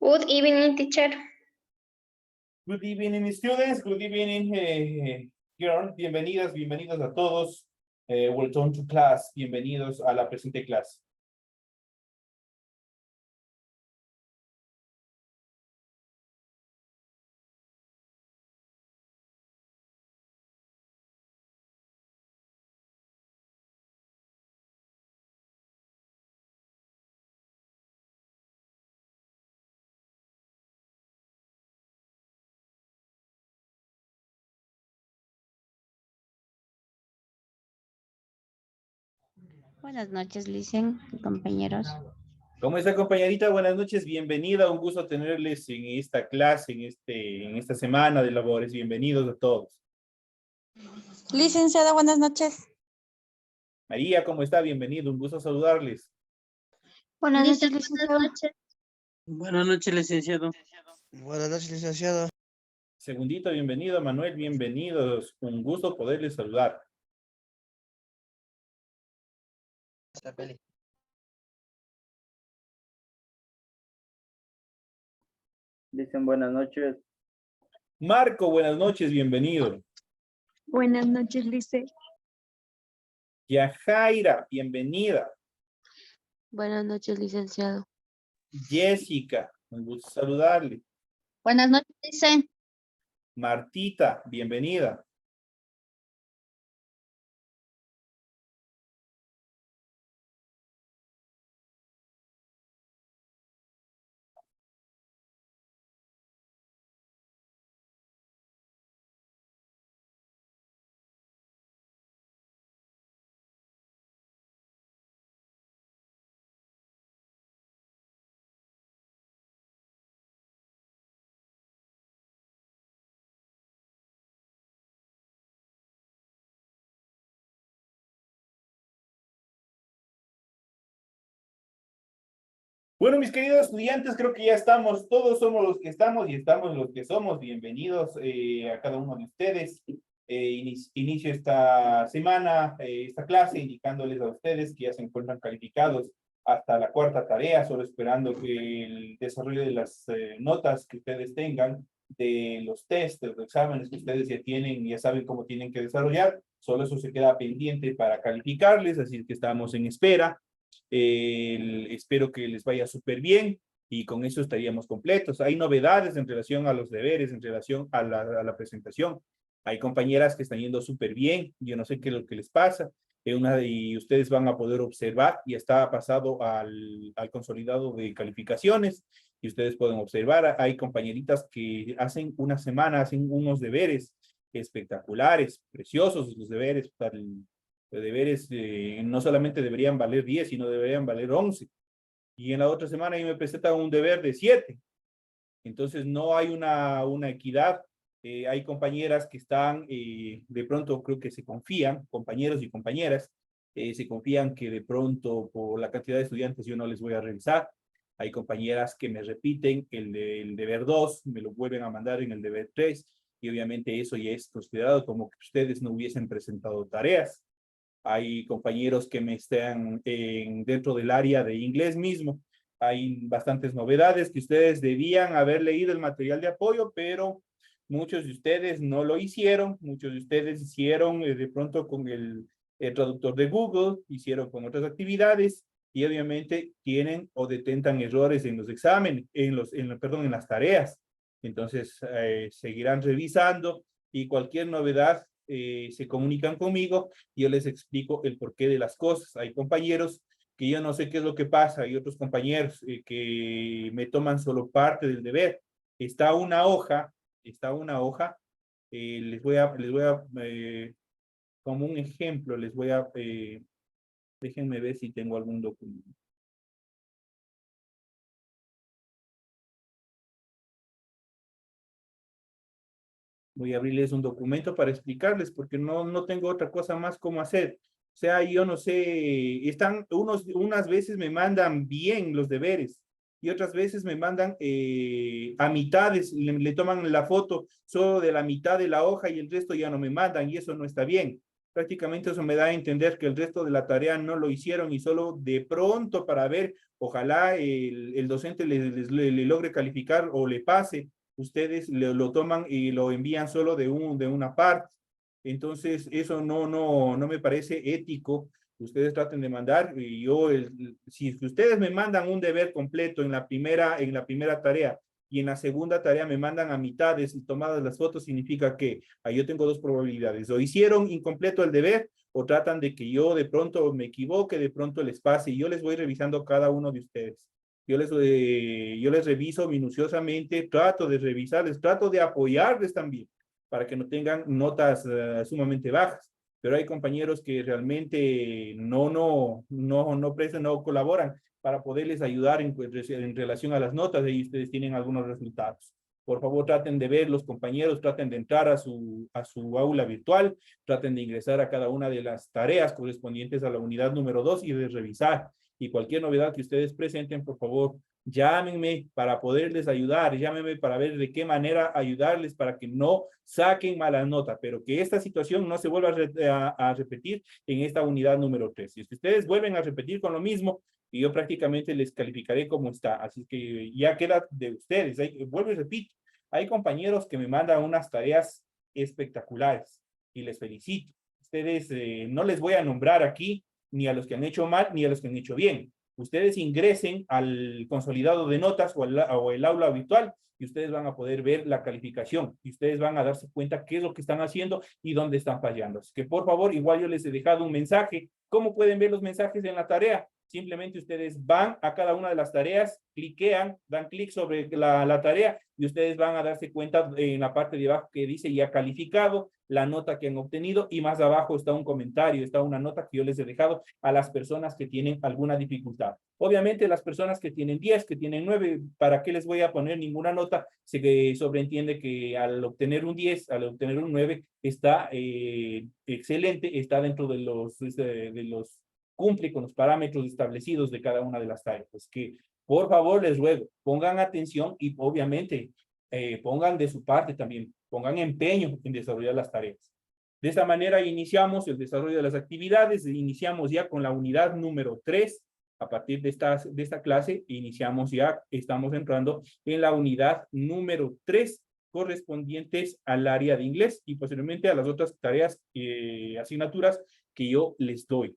Good evening, teacher. Good evening, students. Good evening, girl. Bienvenidas, bienvenidos a todos. Welcome to class. Bienvenidos a la presente clase. Buenas noches, Licen, compañeros. ¿Cómo está, compañerita? Buenas noches, bienvenida. Un gusto tenerles en esta clase, en esta semana de labores. Bienvenidos a todos. Licenciada, buenas noches. María, ¿cómo está? Bienvenido. Un gusto saludarles. Buenas noches, licenciado. Buenas noches, licenciado. Buenas noches, licenciado. Segundito, bienvenido. Manuel, bienvenidos. Un gusto poderles saludar. Esta peli. Dicen buenas noches. Marco, buenas noches, bienvenido. Buenas noches, Lice. Yajaira, bienvenida. Buenas noches, licenciado. Jessica, un gusto saludarle. Buenas noches, Licen. Martita, bienvenida. Bueno, mis queridos estudiantes, creo que ya estamos, todos somos los que estamos y estamos los que somos. Bienvenidos a cada uno de ustedes. Inicio esta semana, esta clase, indicándoles a ustedes que ya se encuentran calificados hasta la cuarta tarea, solo esperando que el desarrollo de las notas que ustedes tengan, de los test, de los exámenes que ustedes ya tienen, ya saben cómo tienen que desarrollar, solo eso se queda pendiente para calificarles, así que estamos en espera. Espero que les vaya súper bien y con eso estaríamos completos. Hay novedades en relación a los deberes, en relación a la presentación. Hay compañeras que están yendo súper bien, yo no sé qué es lo que les pasa. Y ustedes van a poder observar, y está pasado al consolidado de calificaciones, y ustedes pueden observar, hay compañeritas que hacen una semana, hacen unos deberes espectaculares, preciosos los deberes, los deberes no solamente deberían valer 10, sino deberían valer 11. Y en la otra semana yo me presentan un deber de 7. Entonces no hay una equidad. Hay compañeras que están, de pronto creo que se confían, compañeros y compañeras, se confían que de pronto por la cantidad de estudiantes yo no les voy a revisar. Hay compañeras que me repiten el deber 2, me lo vuelven a mandar en el deber 3, y obviamente eso ya es considerado como que ustedes no hubiesen presentado tareas. Hay compañeros que me están dentro del área de inglés mismo. Hay bastantes novedades que ustedes debían haber leído el material de apoyo, pero muchos de ustedes no lo hicieron. Muchos de ustedes hicieron de pronto con el traductor de Google, hicieron con otras actividades y obviamente tienen o detentan errores en los exámenes, perdón, en las tareas. Entonces, seguirán revisando y cualquier novedad se comunican conmigo y yo les explico el porqué de las cosas. Hay compañeros que yo no sé qué es lo que pasa, hay otros compañeros que me toman solo parte del deber. Está una hoja, les voy a como un ejemplo, déjenme ver si tengo algún documento. Voy a abrirles un documento para explicarles, porque no tengo otra cosa más como hacer. O sea, yo no sé, unas veces me mandan bien los deberes y otras veces me mandan a mitades, le toman la foto solo de la mitad de la hoja y el resto ya no me mandan y eso no está bien. Prácticamente eso me da a entender que el resto de la tarea no lo hicieron y solo de pronto para ver, ojalá el docente le logre calificar o le pase, ustedes lo toman y lo envían solo de una parte. Entonces, eso no me parece ético. Ustedes traten de mandar y si ustedes me mandan un deber completo en la primera tarea y en la segunda tarea me mandan a mitades y tomadas las fotos, significa que ahí yo tengo dos probabilidades. O hicieron incompleto el deber o tratan de que yo de pronto me equivoque, de pronto les pase y yo les voy revisando a cada uno de ustedes. Yo les reviso minuciosamente, trato de revisarles, trato de apoyarles también para que no tengan notas sumamente bajas. Pero hay compañeros que realmente no prestan, no colaboran para poderles ayudar en relación a las notas y ustedes tienen algunos resultados. Por favor, traten de ver los compañeros, traten de entrar a su aula virtual, traten de ingresar a cada una de las tareas correspondientes a la unidad número 2 y de revisar. Y cualquier novedad que ustedes presenten, por favor, llámenme para poderles ayudar, llámenme para ver de qué manera ayudarles para que no saquen malas notas, pero que esta situación no se vuelva a repetir en esta unidad número 3. Y si ustedes vuelven a repetir con lo mismo, y yo prácticamente les calificaré como está. Así que ya queda de ustedes. Vuelvo y repito, hay compañeros que me mandan unas tareas espectaculares y les felicito. Ustedes no les voy a nombrar aquí ni a los que han hecho mal ni a los que han hecho bien. Ustedes ingresen al consolidado de notas o el aula virtual y ustedes van a poder ver la calificación y ustedes van a darse cuenta qué es lo que están haciendo y dónde están fallando. Así que por favor, igual yo les he dejado un mensaje. ¿Cómo pueden ver los mensajes en la tarea? Simplemente ustedes van a cada una de las tareas, cliquean, dan clic sobre la tarea y ustedes van a darse cuenta en la parte de abajo que dice ya calificado, la nota que han obtenido y más abajo está un comentario, está una nota que yo les he dejado a las personas que tienen alguna dificultad. Obviamente las personas que tienen 10, que tienen 9, ¿para qué les voy a poner ninguna nota? Se sobreentiende que al obtener un 10, al obtener un 9, está excelente, está dentro de los cumple con los parámetros establecidos de cada una de las tareas. Pues que, por favor, les ruego, pongan atención y obviamente pongan de su parte también, pongan empeño en desarrollar las tareas. De esta manera iniciamos el desarrollo de las actividades, iniciamos ya con la unidad número 3. A partir de esta clase, estamos entrando en la unidad número 3, correspondientes al área de inglés y posteriormente a las otras tareas, asignaturas que yo les doy.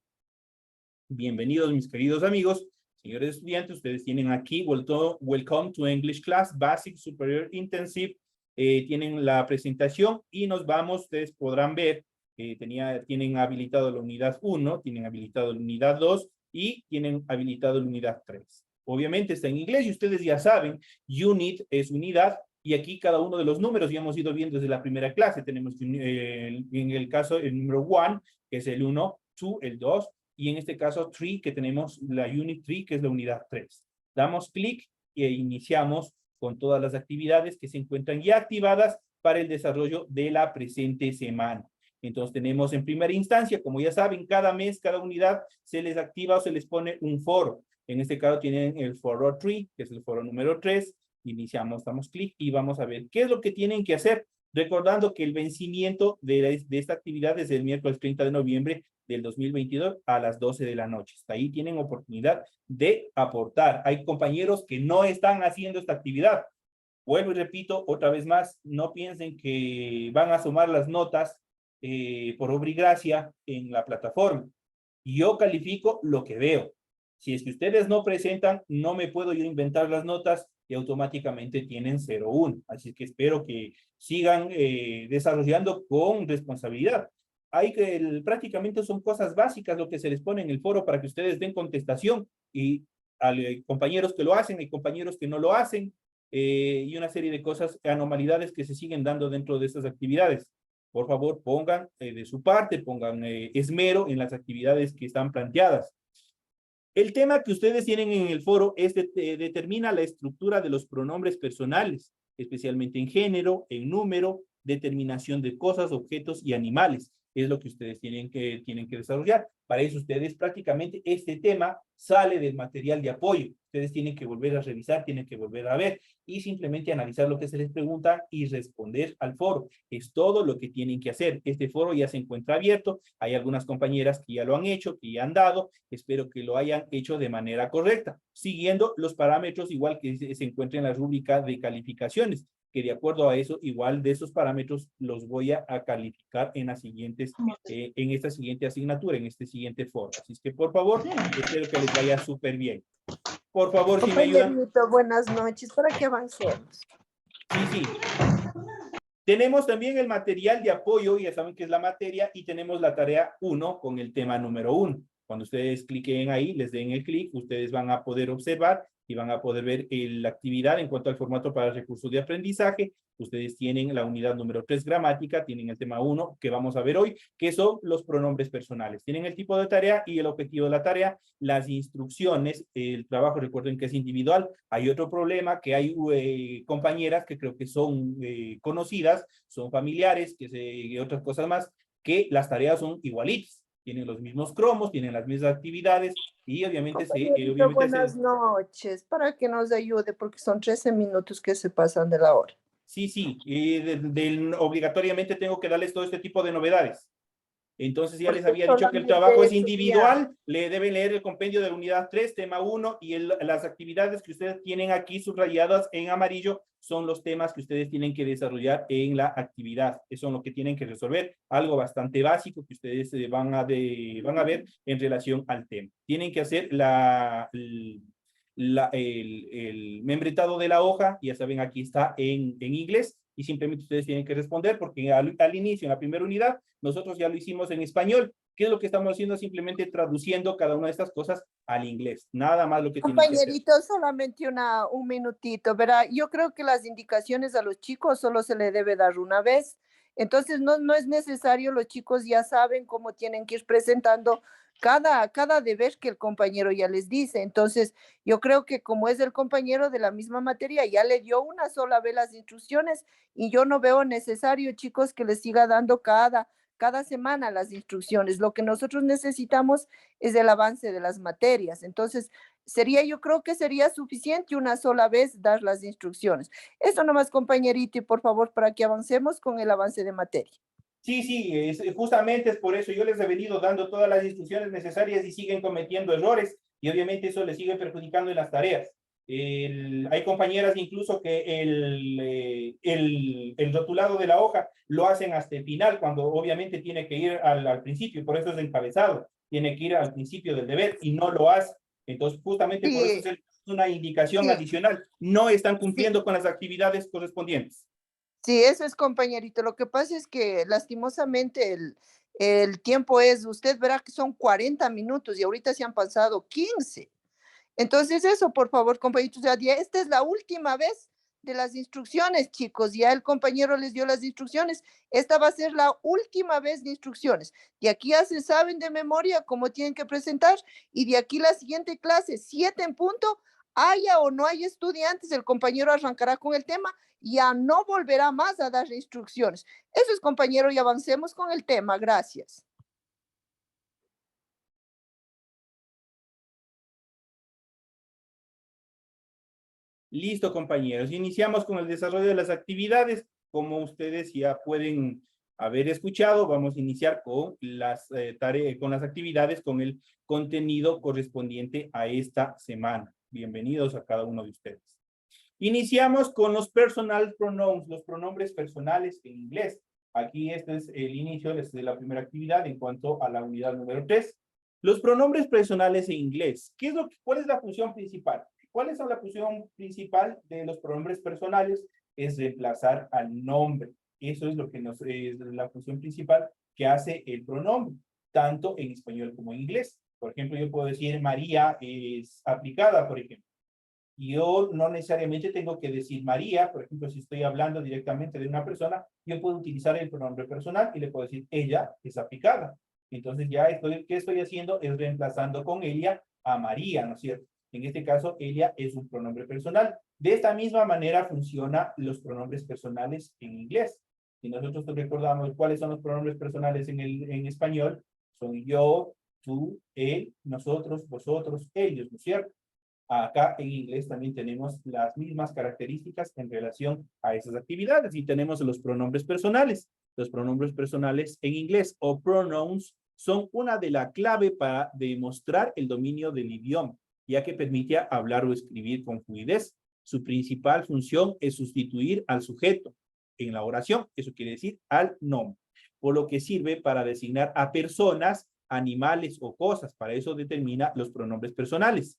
Bienvenidos, mis queridos amigos, señores estudiantes, ustedes tienen aquí, Welcome to English Class, Basic, Superior, Intensive, tienen la presentación y nos vamos, ustedes podrán ver, tienen habilitado la unidad 1, tienen habilitado la unidad 2 y tienen habilitado la unidad 3. Obviamente está en inglés y ustedes ya saben, unit es unidad y aquí cada uno de los números ya hemos ido viendo desde la primera clase. Tenemos en el caso el número 1, que es el 1, 2, el 2, y en este caso 3, que tenemos la Unit 3, que es la unidad 3. Damos clic e iniciamos con todas las actividades que se encuentran ya activadas para el desarrollo de la presente semana. Entonces tenemos en primera instancia, como ya saben, cada mes, cada unidad se les activa o se les pone un foro. En este caso tienen el foro 3, que es el foro número 3. Iniciamos, damos clic y vamos a ver qué es lo que tienen que hacer. Recordando que el vencimiento de esta actividad es el miércoles 30 de noviembre del 2022 a las 12 de la noche. Hasta ahí tienen oportunidad de aportar. Hay compañeros que no están haciendo esta actividad. Vuelvo y repito otra vez más, no piensen que van a sumar las notas por obra y gracia en la plataforma. Yo califico lo que veo. Si es que ustedes no presentan, no me puedo yo inventar las notas y automáticamente tienen 0-1. Así que espero que sigan desarrollando con responsabilidad. Prácticamente son cosas básicas lo que se les pone en el foro para que ustedes den contestación y hay compañeros que lo hacen, hay compañeros que no lo hacen y una serie de cosas, anomalidades que se siguen dando dentro de estas actividades. Por favor, pongan de su parte, pongan esmero en las actividades que están planteadas. El tema que ustedes tienen en el foro determina la estructura de los pronombres personales, especialmente en género, en número, determinación de cosas, objetos y animales. es lo que ustedes tienen que desarrollar. Para eso ustedes prácticamente este tema sale del material de apoyo. Ustedes tienen que volver a revisar, tienen que volver a ver y simplemente analizar lo que se les pregunta y responder al foro. Es todo lo que tienen que hacer. Este foro ya se encuentra abierto. Hay algunas compañeras que ya lo han hecho, que ya han dado. Espero que lo hayan hecho de manera correcta, siguiendo los parámetros igual que se encuentra en la rúbrica de calificaciones, que de acuerdo a eso, igual de esos parámetros los voy a calificar en las siguientes, en esta siguiente asignatura, en este siguiente foro. Así es que, por favor, espero que les vaya súper bien. Por favor, si me ayudan. Compañerito, buenas noches, para que avancemos. Sí, sí. Tenemos también el material de apoyo, ya saben que es la materia, y tenemos la tarea 1 con el tema número 1. Cuando ustedes cliquen ahí, les den el clic, ustedes van a poder observar y van a poder ver la actividad en cuanto al formato para recursos de aprendizaje. Ustedes tienen la unidad número 3, gramática, tienen el tema 1 que vamos a ver hoy, que son los pronombres personales. Tienen el tipo de tarea y el objetivo de la tarea, las instrucciones, el trabajo, recuerden que es individual. Hay otro problema, que hay compañeras que creo que son conocidas, son familiares, y otras cosas más, que las tareas son igualitas. Tienen los mismos cromos, tienen las mismas actividades y obviamente buenas noches, para que nos ayude, porque son 13 minutos que se pasan de la hora. Sí, sí, obligatoriamente tengo que darles todo este tipo de novedades. Entonces ya les había dicho que el trabajo es individual, le deben leer el compendio de la unidad 3, tema 1, y las actividades que ustedes tienen aquí subrayadas en amarillo son los temas que ustedes tienen que desarrollar en la actividad. Eso es lo que tienen que resolver, algo bastante básico que ustedes van a ver en relación al tema. Tienen que hacer el membretado de la hoja, ya saben, aquí está en inglés, y simplemente ustedes tienen que responder, porque al inicio, en la primera unidad, nosotros ya lo hicimos en español. ¿Qué es lo que estamos haciendo? Simplemente traduciendo cada una de estas cosas al inglés. Nada más lo que tienen que hacer. Compañerito, solamente un minutito, ¿verdad? Yo creo que las indicaciones a los chicos solo se le debe dar una vez. Entonces, no es necesario, los chicos ya saben cómo tienen que ir presentando cada deber que el compañero ya les dice. Entonces, yo creo que como es el compañero de la misma materia, ya le dio una sola vez las instrucciones y yo no veo necesario, chicos, que les siga dando cada semana las instrucciones. Lo que nosotros necesitamos es el avance de las materias. Entonces, yo creo que sería suficiente una sola vez dar las instrucciones. Eso nomás, compañerito, y por favor, para que avancemos con el avance de materia. Sí, sí, justamente es por eso yo les he venido dando todas las instrucciones necesarias y siguen cometiendo errores y obviamente eso les sigue perjudicando en las tareas. Hay compañeras incluso que el rotulado de la hoja lo hacen hasta el final, cuando obviamente tiene que ir al principio, por eso es encabezado, tiene que ir al principio del deber y no lo hace. Entonces, justamente por eso es una indicación adicional. No están cumpliendo con las actividades correspondientes. Sí, eso es, compañerito. Lo que pasa es que lastimosamente el tiempo usted verá que son 40 minutos y ahorita se han pasado 15. Entonces eso, por favor, compañeritos, ya esta es la última vez de las instrucciones, chicos. Ya el compañero les dio las instrucciones. Esta va a ser la última vez de instrucciones. De aquí ya se saben de memoria cómo tienen que presentar y de aquí la siguiente clase, 7 en punto, haya o no haya estudiantes, el compañero arrancará con el tema, ya no volverá más a dar instrucciones. Eso es, compañero, y avancemos con el tema. Gracias. Listo, compañeros. Iniciamos con el desarrollo de las actividades. Como ustedes ya pueden haber escuchado, vamos a iniciar con las actividades, con el contenido correspondiente a esta semana. Bienvenidos a cada uno de ustedes. Iniciamos con los personal pronouns, los pronombres personales en inglés. Aquí este es el inicio de la primera actividad en cuanto a la unidad número 3. Los pronombres personales en inglés. ¿Cuál es la función principal? ¿Cuál es la función principal de los pronombres personales? Es reemplazar al nombre. Eso es lo que es la función principal que hace el pronombre, tanto en español como en inglés. Por ejemplo, yo puedo decir María es aplicada, por ejemplo. Yo no necesariamente tengo que decir María, por ejemplo, si estoy hablando directamente de una persona, yo puedo utilizar el pronombre personal y le puedo decir ella es aplicada. Entonces ya ¿qué estoy haciendo? Es reemplazando con ella a María, ¿no es cierto? En este caso, ella es un pronombre personal. De esta misma manera funcionan los pronombres personales en inglés. Si nosotros recordamos cuáles son los pronombres personales en español, son yo, tú, él, nosotros, vosotros, ellos, ¿no es cierto? Acá en inglés también tenemos las mismas características en relación a esas actividades y tenemos los pronombres personales. Los pronombres personales en inglés o pronouns son una de las claves para demostrar el dominio del idioma, ya que permite hablar o escribir con fluidez. Su principal función es sustituir al sujeto en la oración, eso quiere decir al nombre, por lo que sirve para designar a personas, animales o cosas. Para eso determina los pronombres personales.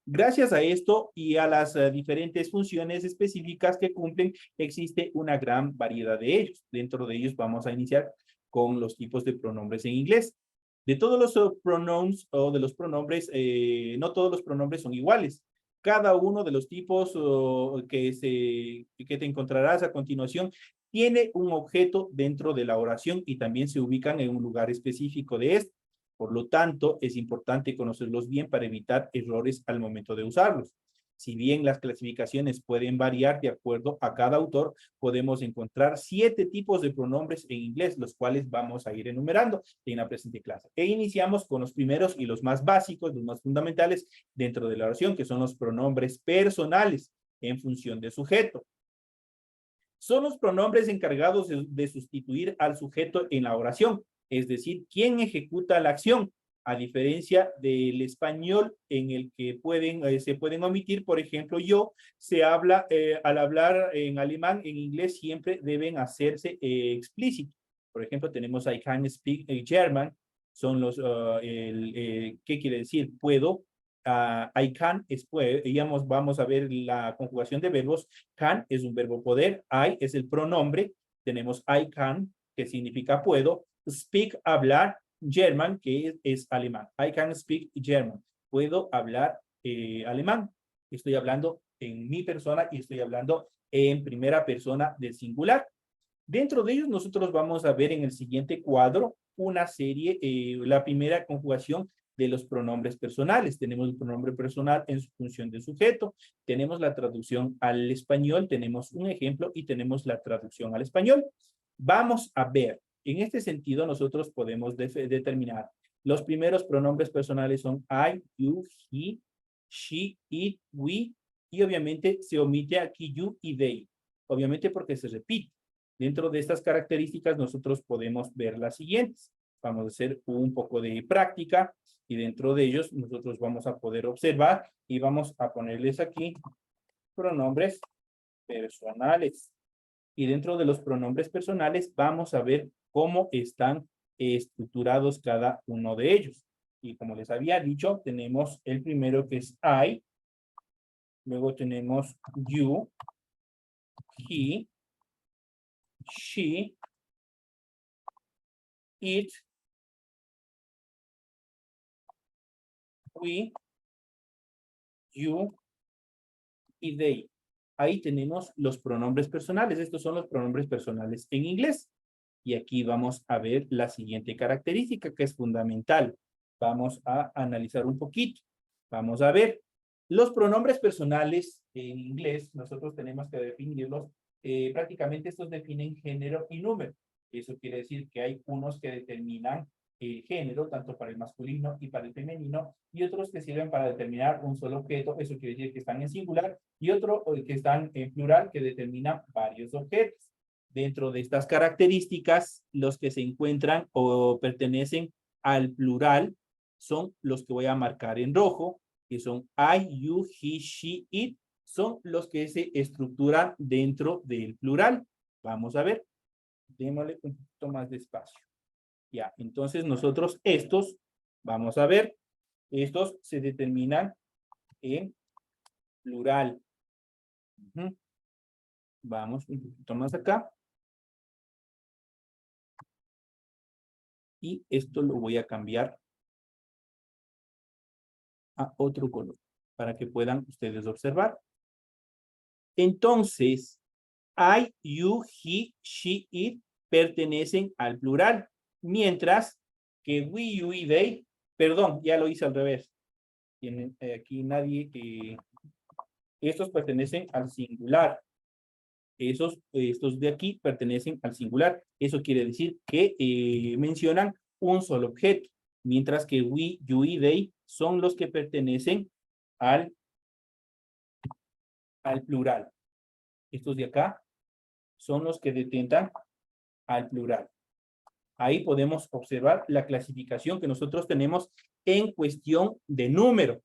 Gracias a esto y a las diferentes funciones específicas que cumplen, existe una gran variedad de ellos. Dentro de ellos vamos a iniciar con los tipos de pronombres en inglés. De todos los pronouns o de los pronombres, no todos los pronombres son iguales. Cada uno de los tipos que te encontrarás a continuación tiene un objeto dentro de la oración y también se ubican en un lugar específico de este. Por lo tanto, es importante conocerlos bien para evitar errores al momento de usarlos. Si bien las clasificaciones pueden variar de acuerdo a cada autor, podemos encontrar 7 tipos de pronombres en inglés, los cuales vamos a ir enumerando en la presente clase. E iniciamos con los primeros y los más básicos, los más fundamentales dentro de la oración, que son los pronombres personales en función de sujeto. Son los pronombres encargados de sustituir al sujeto en la oración, es decir, quién ejecuta la acción, a diferencia del español en el que se pueden omitir. Por ejemplo, yo, al hablar en alemán, en inglés siempre deben hacerse explícitos. Por ejemplo, tenemos I can speak German, son los, ¿qué quiere decir? Puedo. I can es puede, vamos a ver la conjugación de verbos. Can es un verbo poder, I es el pronombre, tenemos I can, que significa puedo, speak, hablar, German, que es alemán. I can speak German, puedo hablar alemán. Estoy hablando en mi persona y estoy hablando en primera persona del singular. Dentro de ellos nosotros vamos a ver en el siguiente cuadro una serie, la primera conjugación de los pronombres personales. Tenemos el pronombre personal en su función de sujeto, tenemos la traducción al español, tenemos un ejemplo y tenemos la traducción al español. Vamos a ver, en este sentido nosotros podemos determinar los primeros pronombres personales son I, you, he, she, it, we, y obviamente se omite aquí you y they, obviamente porque se repite. Dentro de estas características nosotros podemos ver las siguientes. Vamos a hacer un poco de práctica y dentro de ellos nosotros vamos a poder observar y vamos a ponerles aquí pronombres personales. Y dentro de los pronombres personales vamos a ver cómo están estructurados cada uno de ellos. Y como les había dicho, tenemos el primero que es I, luego tenemos you, he, she, it, we, you y they. Ahí tenemos los pronombres personales. Estos son los pronombres personales en inglés. Y aquí vamos a ver la siguiente característica que es fundamental. Vamos a analizar un poquito. Vamos a ver. Los pronombres personales en inglés, nosotros tenemos que definirlos. Prácticamente estos definen género y número. Eso quiere decir que hay unos que determinan el género, tanto para el masculino y para el femenino, y otros que sirven para determinar un solo objeto, eso quiere decir que están en singular, y otro que están en plural, que determina varios objetos. Dentro de estas características, los que se encuentran o pertenecen al plural son los que voy a marcar en rojo, que son I, you, he, she, it, son los que se estructuran dentro del plural. Vamos a ver, démosle un poquito más despacio. Ya, entonces nosotros estos, vamos a ver, estos se determinan en plural. Vamos un poquito más acá. Y esto lo voy a cambiar a otro color para que puedan ustedes observar. Entonces, I, you, he, she, it pertenecen al plural, mientras que we, you y they, perdón, ya lo hice al revés. Tienen aquí nadie, estos pertenecen al singular. Estos de aquí pertenecen al singular. Eso quiere decir que mencionan un solo objeto, mientras que we, you y they son los que pertenecen al plural. Estos de acá son los que detentan al plural. Ahí podemos observar la clasificación que nosotros tenemos en cuestión de número.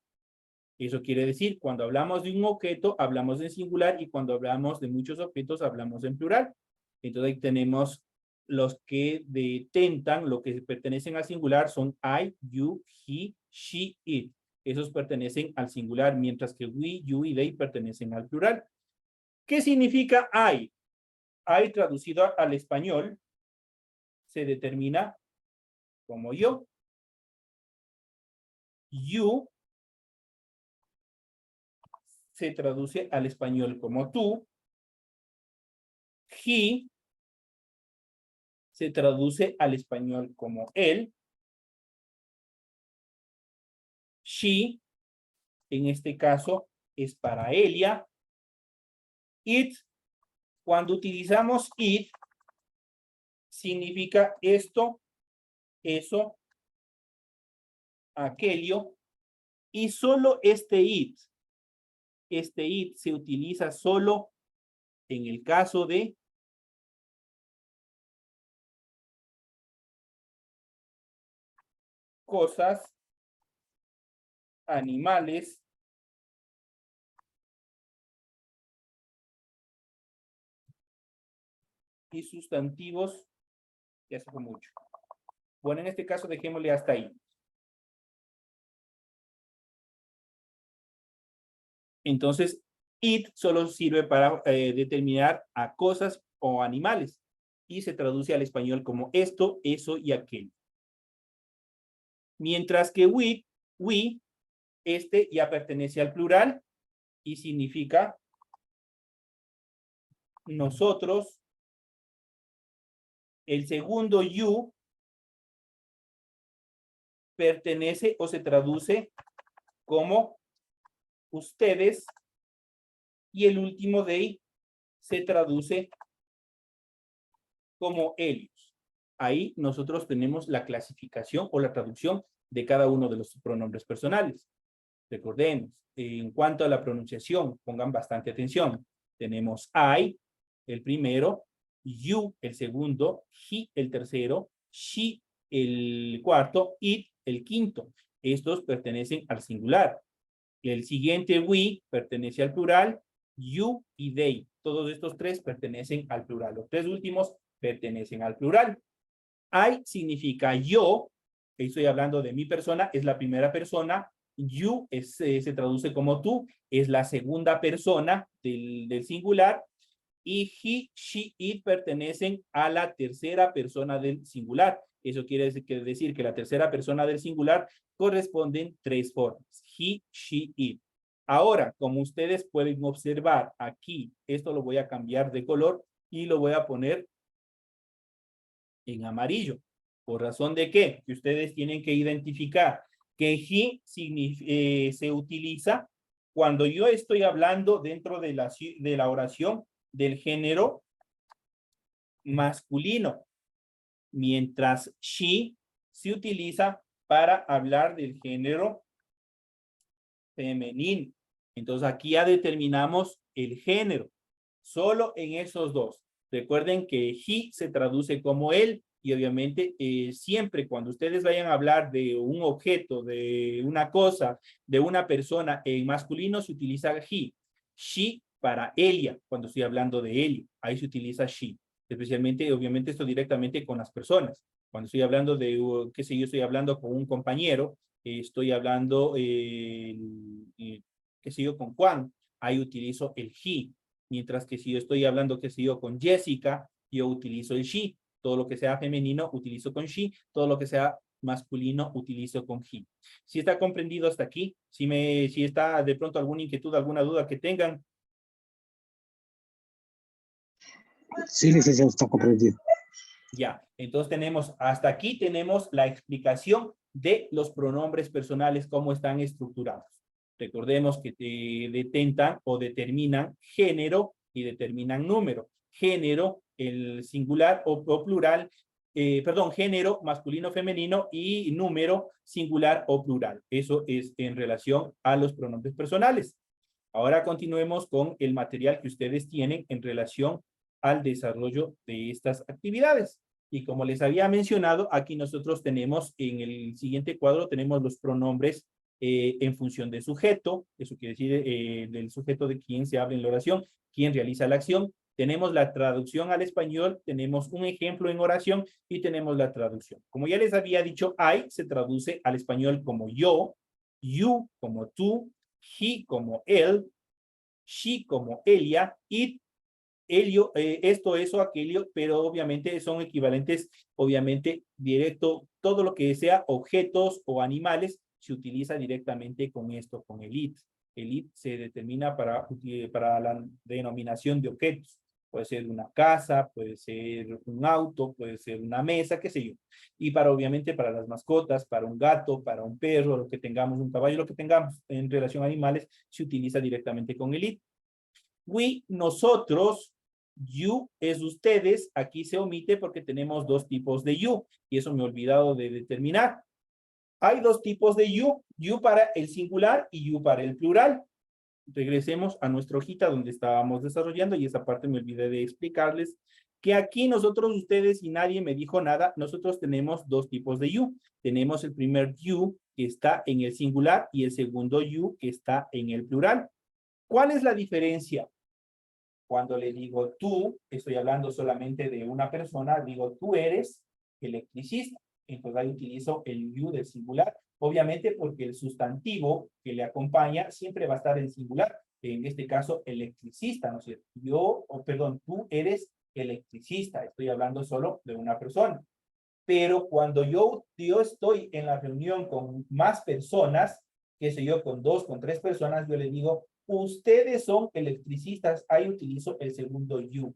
Eso quiere decir, cuando hablamos de un objeto, hablamos en singular, y cuando hablamos de muchos objetos, hablamos en plural. Entonces ahí tenemos los que detentan, lo que pertenecen al singular son I, you, he, she, it. Esos pertenecen al singular, mientras que we, you y they pertenecen al plural. ¿Qué significa I? I traducido al español se determina como yo. You se traduce al español como tú. He se traduce al español como él. She, en este caso, es para ella. It, cuando utilizamos it, significa esto, eso, aquello, y solo este it se utiliza solo en el caso de cosas, animales, y sustantivos, ya se fue mucho. Bueno, en este caso dejémosle hasta ahí. Entonces, it solo sirve para determinar a cosas o animales, y se traduce al español como esto, eso y aquello. Mientras que we, este ya pertenece al plural y significa nosotros. El segundo you pertenece o se traduce como ustedes, y el último they se traduce como ellos. Ahí nosotros tenemos la clasificación o la traducción de cada uno de los pronombres personales. Recordemos, en cuanto a la pronunciación, pongan bastante atención. Tenemos I, el primero, you, el segundo, he, el tercero, she, el cuarto, it, el quinto. Estos pertenecen al singular. El siguiente, we, pertenece al plural, you y they. Todos estos tres pertenecen al plural. Los tres últimos pertenecen al plural. I significa yo, estoy hablando de mi persona, es la primera persona. You se traduce como tú, es la segunda persona del singular. Y he, she, it pertenecen a la tercera persona del singular. Eso quiere decir que la tercera persona del singular corresponden tres formas. He, she, it. Ahora, como ustedes pueden observar aquí, esto lo voy a cambiar de color y lo voy a poner en amarillo. ¿Por razón de qué? Que ustedes tienen que identificar que he se utiliza cuando yo estoy hablando dentro de la oración del género masculino, mientras she se utiliza para hablar del género femenino. Entonces aquí ya determinamos el género, solo en esos dos. Recuerden que he se traduce como él, y obviamente siempre cuando ustedes vayan a hablar de un objeto, de una cosa, de una persona en masculino se utiliza he. She para ella, cuando estoy hablando de él, ahí se utiliza she. Especialmente, obviamente esto directamente con las personas. Cuando estoy hablando de, qué sé yo, estoy hablando con un compañero, estoy hablando, qué sé yo, con Juan, ahí utilizo el he. Mientras que si yo estoy hablando, qué sé yo, con Jessica, yo utilizo el she. Todo lo que sea femenino, utilizo con she. Todo lo que sea masculino, utilizo con he. ¿Sí está comprendido hasta aquí? Si está de pronto alguna inquietud, alguna duda que tengan. Sí, licenciado, está comprendido. Ya, entonces hasta aquí tenemos la explicación de los pronombres personales, cómo están estructurados. Recordemos que detentan o determinan género, aquí determinan número. Género, el singular o plural, perdón, género, masculino, femenino y número, singular o plural. Eso es en relación a los pronombres personales. Ahora continuemos con el material que ustedes tienen en relación al desarrollo de estas actividades. Y como les había mencionado, aquí nosotros tenemos en el siguiente cuadro, tenemos los pronombres en función de sujeto, eso quiere decir del sujeto de quien se habla en la oración, quien realiza la acción. Tenemos la traducción al español, tenemos un ejemplo en oración y tenemos la traducción. Como ya les había dicho, I se traduce al español como yo, you como tú, he como él, she como ella, it, ello, esto, eso, aquello, pero obviamente son equivalentes, obviamente directo, todo lo que sea objetos o animales se utiliza directamente con esto, con el it. El it se determina para la denominación de objetos. Puede ser una casa, puede ser un auto, puede ser una mesa, qué sé yo. Y obviamente para las mascotas, para un gato, para un perro, lo que tengamos, un caballo, lo que tengamos en relación a animales, se utiliza directamente con el it. We, nosotros, you es ustedes, aquí se omite porque tenemos dos tipos de you, y eso me he olvidado de determinar. Hay dos tipos de you para el singular y you para el plural. Regresemos a nuestra hojita donde estábamos desarrollando, y esa parte me olvidé de explicarles, que aquí nosotros, ustedes y nadie me dijo nada, nosotros tenemos dos tipos de you. Tenemos el primer you que está en el singular y el segundo you que está en el plural. ¿Cuál es la diferencia? Cuando le digo tú, estoy hablando solamente de una persona, digo tú eres electricista. Entonces ahí utilizo el you del singular. Obviamente porque el sustantivo que le acompaña siempre va a estar en singular. En este caso, electricista, ¿no es cierto? Tú eres electricista. Estoy hablando solo de una persona. Pero cuando yo estoy en la reunión con más personas, qué sé yo, con 2, con 3 personas, yo les digo, ustedes son electricistas. Ahí utilizo el segundo you.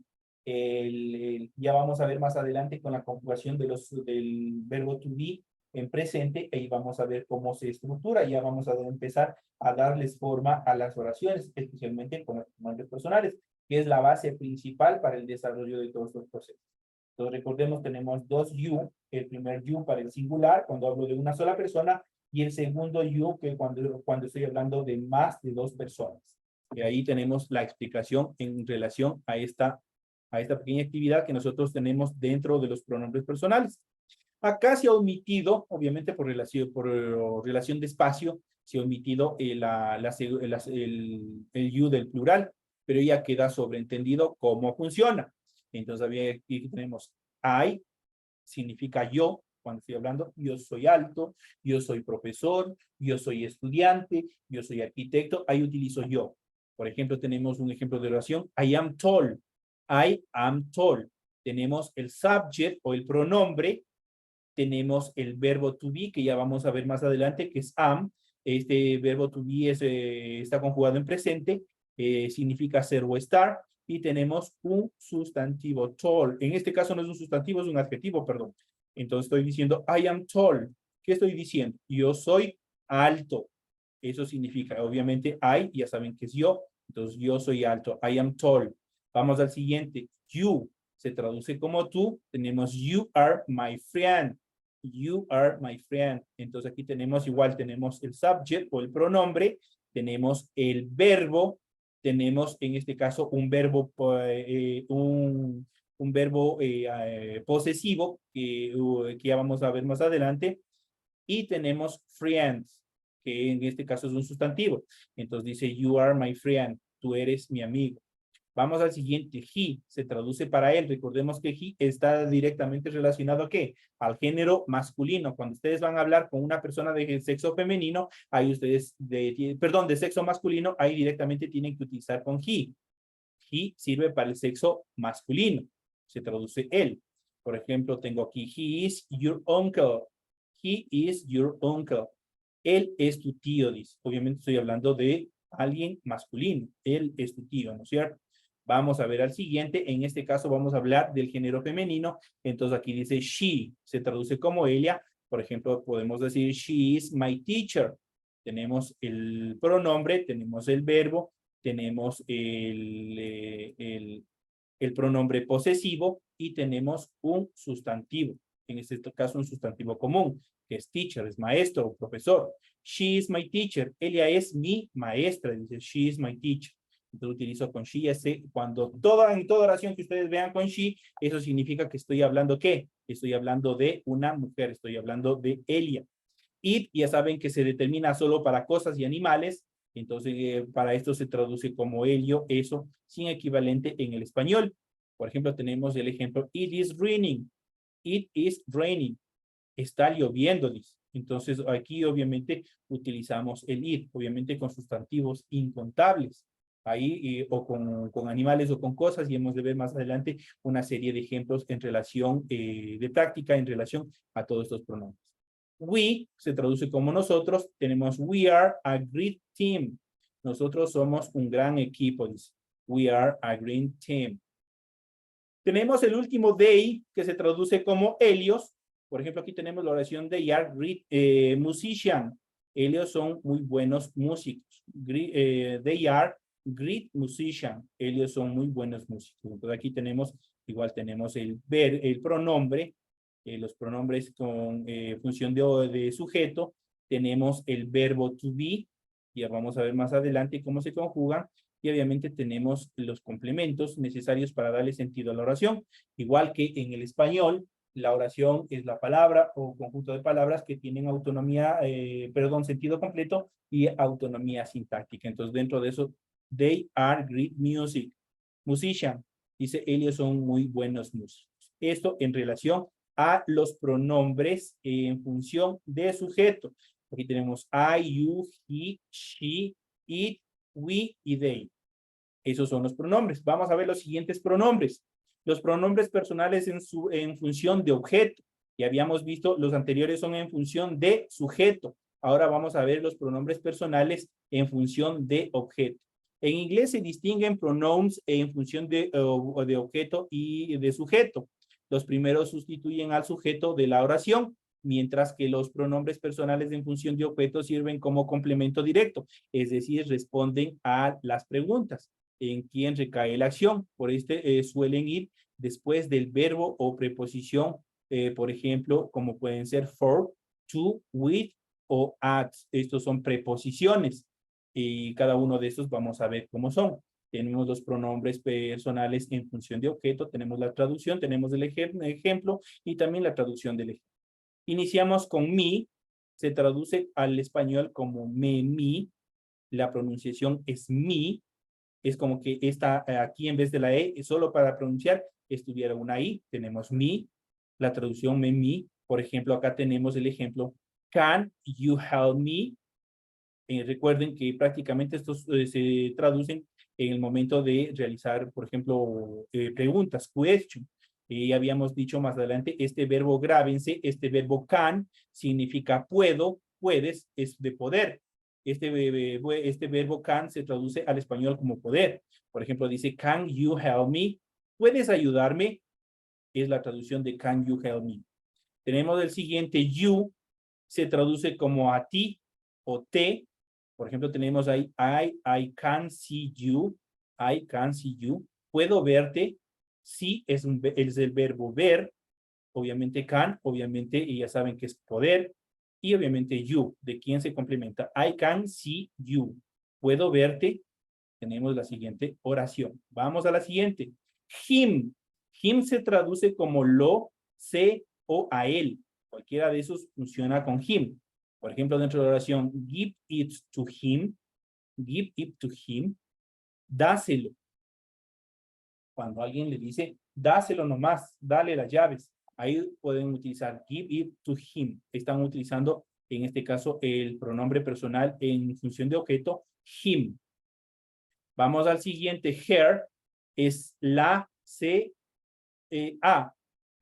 Ya vamos a ver más adelante con la conjugación del verbo to be en presente, y vamos a ver cómo se estructura. Ya vamos a empezar a darles forma a las oraciones, especialmente con los pronombres personales, que es la base principal para el desarrollo de todos los procesos. Entonces recordemos, tenemos dos you, el primer you para el singular, cuando hablo de una sola persona, y el segundo you, que cuando estoy hablando de más de 2 personas. Y ahí tenemos la explicación en relación a esta pequeña actividad que nosotros tenemos dentro de los pronombres personales. Acá se ha omitido, obviamente por relación de espacio, se ha omitido el you del plural, pero ya queda sobreentendido cómo funciona. Entonces aquí tenemos I, significa yo, cuando estoy hablando, yo soy alto, yo soy profesor, yo soy estudiante, yo soy arquitecto, ahí utilizo yo. Por ejemplo, tenemos un ejemplo de oración, I am tall. I am tall. Tenemos el subject o el pronombre, tenemos el verbo to be, que ya vamos a ver más adelante, que es am. Este verbo to be está conjugado en presente, significa ser o estar, y tenemos un sustantivo, tall. En este caso no es un sustantivo, es un adjetivo, perdón. Entonces estoy diciendo, I am tall. ¿Qué estoy diciendo? Yo soy alto. Eso significa, obviamente, I, ya saben que es yo. Entonces, yo soy alto. I am tall. Vamos al siguiente. You se traduce como tú. Tenemos you are my friend. You are my friend. Entonces, aquí tenemos igual, tenemos el subject o el pronombre. Tenemos el verbo. Tenemos, en este caso, un verbo, posesivo que ya vamos a ver más adelante. Y tenemos friends, que en este caso es un sustantivo. Entonces dice, you are my friend, tú eres mi amigo. Vamos al siguiente, he, se traduce para él. Recordemos que he está directamente relacionado ¿a qué? Al género masculino. Cuando ustedes van a hablar con una persona de sexo femenino, ahí ustedes, de sexo masculino, ahí directamente tienen que utilizar con he. He sirve para el sexo masculino. Se traduce él. Por ejemplo, tengo aquí, he is your uncle. He is your uncle. Él es tu tío, dice. Obviamente estoy hablando de alguien masculino. Él es tu tío, ¿no es cierto? Vamos a ver al siguiente. En este caso vamos a hablar del género femenino. Entonces aquí dice she. Se traduce como ella. Por ejemplo, podemos decir she is my teacher. Tenemos el pronombre, tenemos el verbo, tenemos el pronombre posesivo y tenemos un sustantivo. En este caso, un sustantivo común, que es teacher, es maestro o profesor. She is my teacher. Ella es mi maestra. Dice, she is my teacher. Entonces utilizo con she. Cuando en toda oración que ustedes vean con she, eso significa que estoy hablando ¿qué? Estoy hablando de una mujer, estoy hablando de ella. It, ya saben que se determina solo para cosas y animales. Entonces, para esto se traduce como ello, eso, sin equivalente en el español. Por ejemplo, tenemos el ejemplo, it is raining. It is raining. Está lloviendo, dice. Entonces, aquí obviamente utilizamos el it, obviamente con sustantivos incontables. Ahí, o con animales o con cosas, y hemos de ver más adelante una serie de ejemplos en relación, de práctica, en relación a todos estos pronombres. We se traduce como nosotros. Tenemos we are a great team. Nosotros somos un gran equipo, dice. We are a great team. Tenemos el último they, que se traduce como ellos. Por ejemplo, aquí tenemos la oración they are great musician. Ellos son muy buenos músicos. They are great musician. Ellos son muy buenos músicos. Entonces aquí tenemos, igual tenemos el pronombre. Los pronombres con función de sujeto. Tenemos el verbo to be. Ya vamos a ver más adelante cómo se conjugan. Y obviamente tenemos los complementos necesarios para darle sentido a la oración. Igual que en el español, la oración es la palabra o conjunto de palabras que tienen autonomía, sentido completo y autonomía sintáctica. Entonces, dentro de eso, they are great musician. Dice, ellos son muy buenos músicos. Esto en relación a los pronombres en función de sujeto. Aquí tenemos I, you, he, she, it, we y they. Esos son los pronombres. Vamos a ver los siguientes pronombres. Los pronombres personales en función de objeto. Ya habíamos visto, los anteriores son en función de sujeto. Ahora vamos a ver los pronombres personales en función de objeto. En inglés se distinguen pronombres en función de objeto y de sujeto. Los primeros sustituyen al sujeto de la oración, mientras que los pronombres personales en función de objeto sirven como complemento directo, es decir, responden a las preguntas. ¿En quién recae la acción? Por suelen ir después del verbo o preposición, por ejemplo, como pueden ser for, to, with o at. Estos son preposiciones y cada uno de estos vamos a ver cómo son. Tenemos los pronombres personales en función de objeto, tenemos la traducción, tenemos el ejemplo y también la traducción del ejemplo. Iniciamos con me, se traduce al español como mi, la pronunciación es mi, es como que esta aquí en vez de la E, solo para pronunciar, estuviera una I, tenemos mi, la traducción mi, por ejemplo, acá tenemos el ejemplo, can you help me? Recuerden que prácticamente estos se traducen en el momento de realizar, por ejemplo, preguntas, question. Y habíamos dicho más adelante, este verbo grábense, este verbo can significa puedo, puedes, es de poder. Este verbo can se traduce al español como poder. Por ejemplo, dice, can you help me? ¿Puedes ayudarme? Es la traducción de can you help me. Tenemos el siguiente, you, se traduce como a ti o te. Por ejemplo, tenemos ahí, I can see you. I can see you. Puedo verte. Sí es el verbo ver. Obviamente can, obviamente, y ya saben que es poder. Y obviamente you, de quién se complementa. I can see you. Puedo verte. Tenemos la siguiente oración. Vamos a la siguiente. Him. Him se traduce como lo, se o a él. Cualquiera de esos funciona con him. Por ejemplo, dentro de la oración, give it to him. Give it to him. Dáselo. Cuando alguien le dice, dáselo nomás, dale las llaves. Ahí pueden utilizar give it to him. Están utilizando, en este caso, el pronombre personal en función de objeto, him. Vamos al siguiente. Her es la, C, A.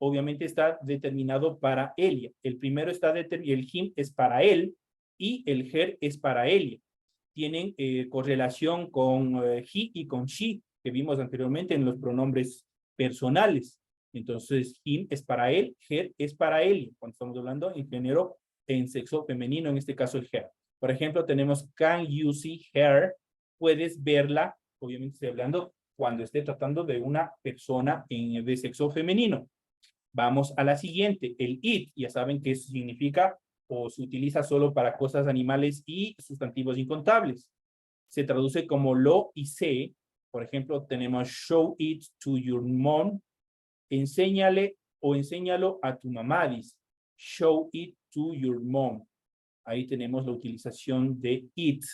Obviamente está determinado para ella. El primero está determinado, el him es para él y el her es para ella. Tienen correlación con he y con she, que vimos anteriormente en los pronombres personales. Entonces, him es para él, her es para él. Cuando estamos hablando en género, en sexo femenino, en este caso el her. Por ejemplo, tenemos can you see her? puedes verla, obviamente estoy hablando cuando esté tratando de una persona de sexo femenino. Vamos a la siguiente, el it, ya saben que eso significa o se utiliza solo para cosas animales y sustantivos incontables. Se traduce como lo y sé. Por ejemplo, tenemos show it to your mom. Enséñale o enséñalo a tu mamá, dice. Show it to your mom. Ahí tenemos la utilización de it.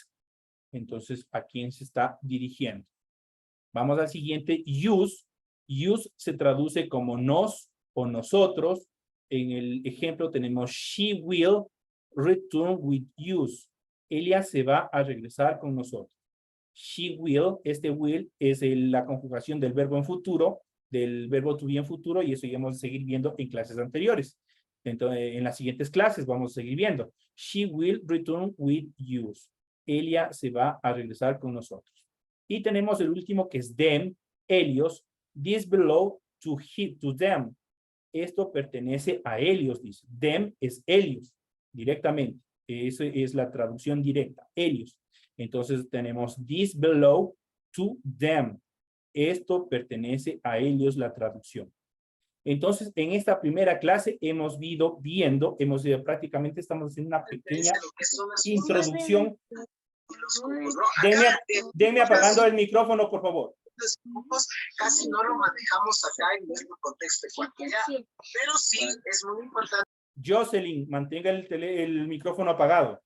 Entonces, ¿a quién se está dirigiendo? Vamos al siguiente, use. Use se traduce como nos o nosotros. En el ejemplo tenemos she will return with use. Ella se va a regresar con nosotros. She will, este will es la conjugación del verbo en futuro, del verbo to be en futuro, y eso ya vamos a seguir viendo en clases anteriores. Entonces, en las siguientes clases vamos a seguir viendo. She will return with use. Ella se va a regresar con nosotros. Y tenemos el último que es them, ellos. This belong to them. Esto pertenece a ellos, dice. Them es ellos, directamente. Esa es la traducción directa, ellos. Entonces tenemos this belong to them. Esto pertenece a ellos, la traducción. Entonces, en esta primera clase hemos ido viendo, prácticamente estamos haciendo una pequeña introducción. Denme apagando el micrófono, por favor. Los grupos casi no lo manejamos acá en nuestro contexto ecuatoriano, pero sí es muy importante. Jocelyn, mantenga el micrófono apagado.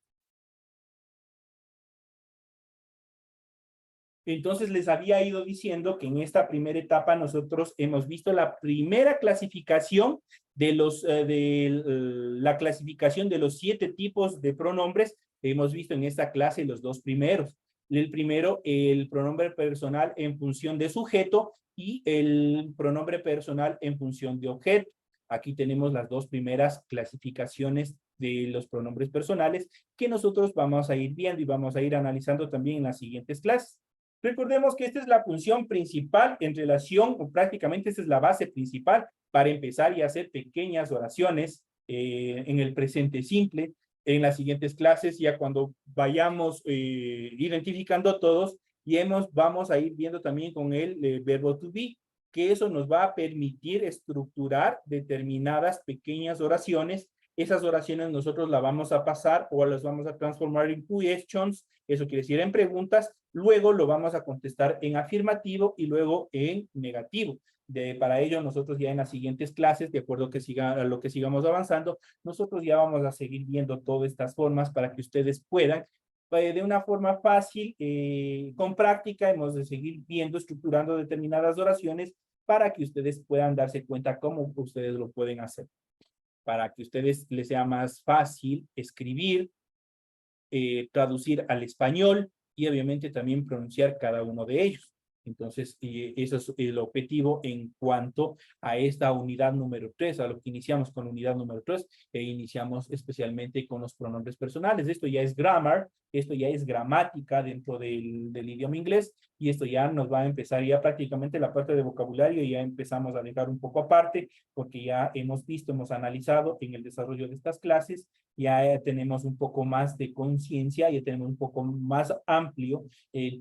Entonces les había ido diciendo que en esta primera etapa nosotros hemos visto la primera clasificación de la clasificación de los 7 tipos de pronombres. Hemos visto en esta clase los 2 primeros. El primero, el pronombre personal en función de sujeto y el pronombre personal en función de objeto. Aquí tenemos las 2 primeras clasificaciones de los pronombres personales que nosotros vamos a ir viendo y vamos a ir analizando también en las siguientes clases. Recordemos que esta es la función principal en relación, o prácticamente esta es la base principal para empezar y hacer pequeñas oraciones en el presente simple. En las siguientes clases, ya cuando vayamos identificando todos, y vamos a ir viendo también con el verbo to be, que eso nos va a permitir estructurar determinadas pequeñas oraciones. Esas oraciones nosotros las vamos a pasar o las vamos a transformar en questions, eso quiere decir en preguntas, luego lo vamos a contestar en afirmativo y luego en negativo. Para ello nosotros ya en las siguientes clases, de acuerdo a lo que sigamos avanzando, nosotros ya vamos a seguir viendo todas estas formas para que ustedes puedan, de una forma fácil, con práctica, hemos de seguir viendo, estructurando determinadas oraciones para que ustedes puedan darse cuenta cómo ustedes lo pueden hacer. Para que a ustedes les sea más fácil escribir, traducir al español y obviamente también pronunciar cada uno de ellos. Entonces, eso es el objetivo en cuanto a esta unidad número 3, a lo que iniciamos con la unidad número 3, iniciamos especialmente con los pronombres personales. Esto ya es grammar, esto ya es gramática dentro del idioma inglés, y esto ya nos va a empezar ya prácticamente la parte de vocabulario, ya empezamos a dejar un poco aparte, porque ya hemos visto, hemos analizado en el desarrollo de estas clases, ya tenemos un poco más de conciencia, ya tenemos un poco más amplio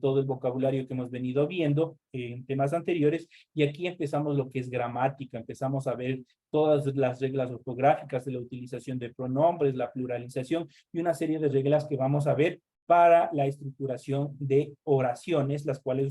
todo el vocabulario que hemos venido viendo en temas anteriores, y aquí empezamos lo que es gramática, empezamos a ver todas las reglas ortográficas de la utilización de pronombres, la pluralización y una serie de reglas que vamos a ver para la estructuración de oraciones, las cuales